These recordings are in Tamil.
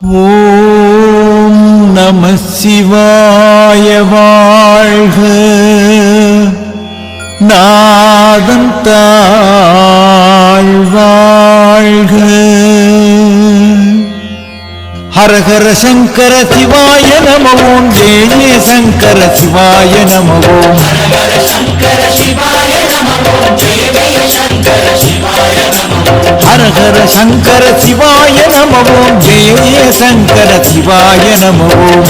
ஓம் நம சிவாய வாழ்க. நாதம் தாழ்வாழ்க. ஹரஹர சங்கர சிவாய நம ஓம். ஜெய ஜெய சங்கர சிவாய நம ஓம். ஹரஹர சங்கர சிவாய நம ஓம். ஜெய ஜெய சங்கர சிவாய நம ஓம்.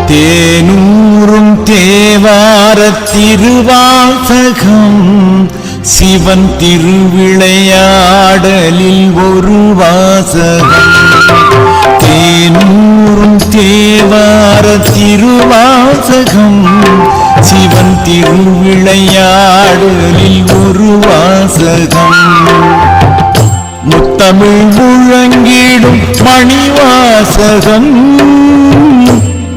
தேனூரும் தேவார திருவாசகம் சிவன் திருவிளையாடலில் ஒரு வாசகம். தேனூரும் தேவார திருவாசகம் சிவன் திருவிளையாடலில் ஒரு வாசகம். முத்தமிழ் முழங்கிடும் மணிவாசகம்.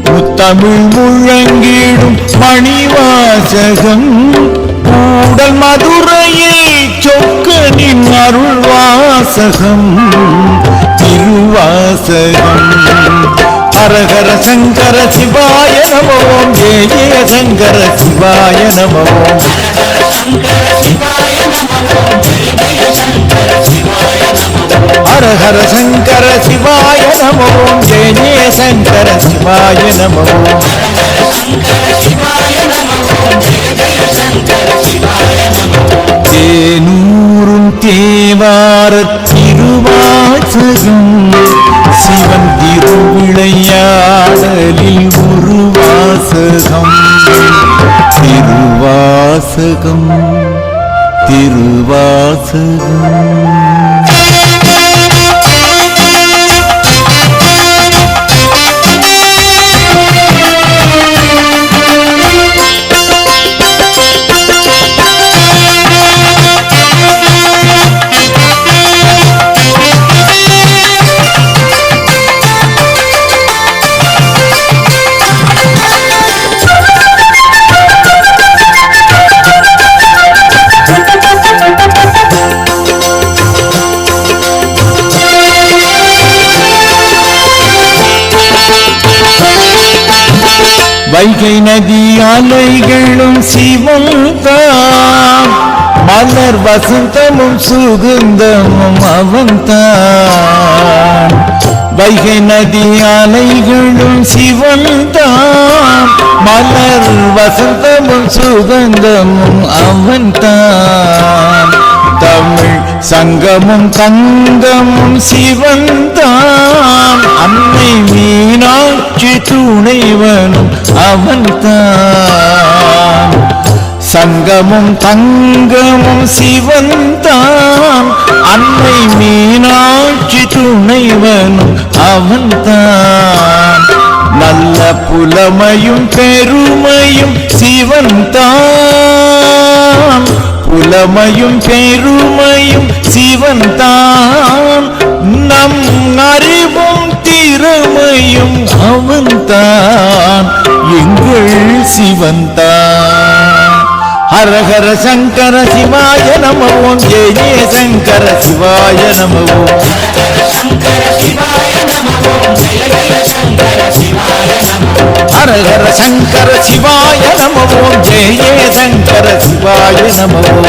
முத்தமிழ் முழங்கிடும் மணிவாசகம். கூடல் மதுரையில் சொக்கனின் அருள்வாசகம் திருவாசகம். ஹரஹர சங்கர சிவாய நம ஓம். ஜெய ஜெய சங்கர சிவாய நம ஓம். ஹரஹர சங்கர சிவாய நம ஓம். ஜெய ஜெய சங்கர சிவாய நம ஓம். தேனூரும் தேவார திருவாசகம் சிவன் திருவிளையாடலில் ஒரு வாசகம். திருவாசகம் திருவாசகம். வைகை நதி அலைகளும் சிவன்தான். மலர் வசந்தமும் சுகந்தமும் அவன்தான். வைகை நதி அலைகளும் சிவன்தான். மலர் வசந்தமும் சுகந்தமும் அவன்தான். தமிழ் சங்கமும் தங்கமும் சிவன்தான். அன்னை மீனாட்சி துணைவனும் அவன்தான். சங்கமும் தங்கமும் சிவன்தான். அன்னை மீனாட்சி துணைவனும் அவன்தான். நல்ல புலமையும் பெருமையும் சிவன்தான். புலமையும் பெருமையும் சிவன்தான். நம் அறிவும் திறமையும் அவன்தான். எங்கள் சிவன்தான். ஹரஹர சங்கர சிவாய நம ஓம். ஜெய ஜெய சங்கர சிவாய நம ஓம். ஹரஹர சங்கர சிவாய நம ஓம். ஜெய ஜெய சங்கர சிவாய நம ஓம்.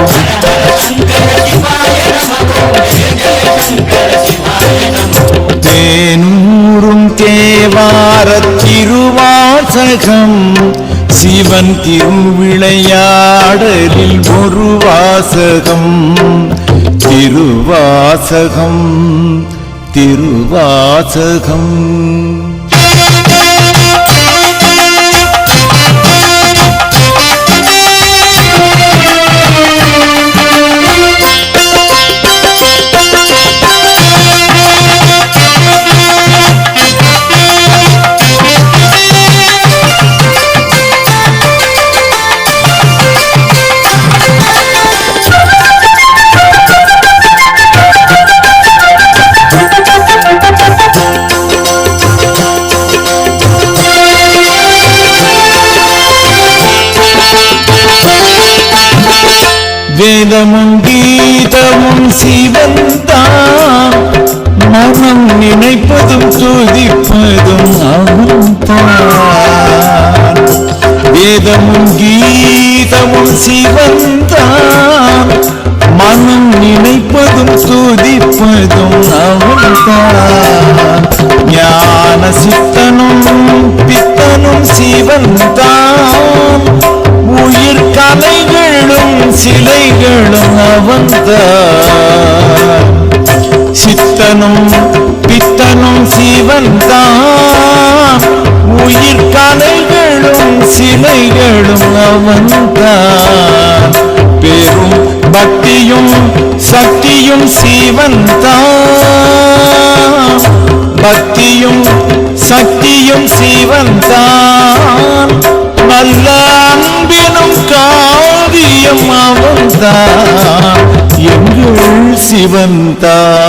தேனூரும் தேவார திருவாசகம் சிவன் திருவிளையாடலில் ஒரு வாசகம். திருவாசகம் திருவாசகம். வேதமும் கீதமும் சிவந்தான் மனம் நினைப்பதும் துதிப்பதும் அவன்தான். வேதமும் கீதமும் சிவந்தான் மனம் நினைப்பதும் துதிப்பதும் அவன்தான். ஞான சித்தனும் பித்தனும் சிவன்தான் உயிர் கலைகளும் சிலைகளும் அவன்தான். சித்தனும் பித்தனும் சிவன்தான் உயிர் கலைகளும் சிலைகளும் அவன்தான். பெரும் பக்தியும் சக்தியும் சிவன்தான் பக்தியும் சக்தியும் சிவன்தான். நல்ல அன்பினும் காவியம் அவன்தான் எங்கள் சிவன்தான்.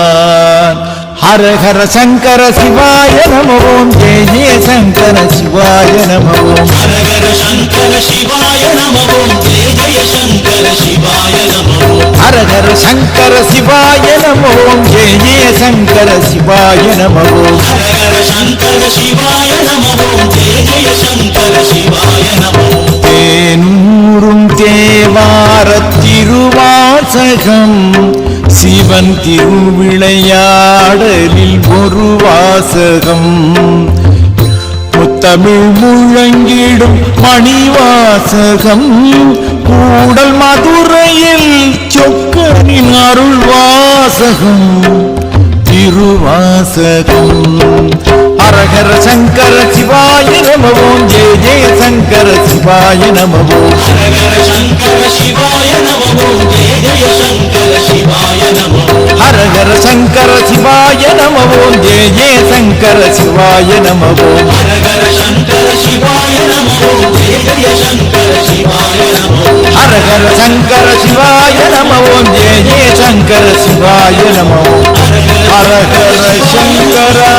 ஹர ஹர சங்கர சிவாய நம ஓம் ஜெய ஜெய சங்கர சிவாய நம ஓம். ஹர ஹர சங்கர சிவாய நம ஓம் ஜெய ஜெய சங்கர சிவாய நம ஓம். ஹர ஹர சங்கர சிவாய நம ஓம் ஜெய ஜெய சங்கர சிவாய நம ஓம். ஹர ஹர சங்கர சிவாய நம ஓம் ஜெய ஜெய சங்கர சிவாய நம ஓம். தேனூரும் தேவார திருவாசகம் சிவன் திருவிளையாடலில் ஒரு வாசகம். முத்தமிழ் முழங்கிடும் மணிவாசகம் கூடல் மதுரையில் சொக்கனின் அருள் வாசகம் திருவாசகம். ஹரஹர சங்கர சிவாய நம ஓம் ஜெய ஜெய சங்கர சிவாய நம ஓம். ஹர ஹர சங்கர சிவாய நம ஓம் ஜெய ஜெய சங்கர சிவாய நம ஓம். ஹர ஹர சங்கர சிவாய நம ஓம் ஜெய ஜெய சங்கர சிவாய நம ஓம். ஹர ஹர சங்கர சிவாய நம ஓம் ஜெய ஜெய சங்கர சிவாய நம ஓம். ஹர ஹர சங்கர சிவாய நம ஓம் ஜெய ஜெய சங்கர சிவாய நம ஓம். ஹர ஹர சங்கரா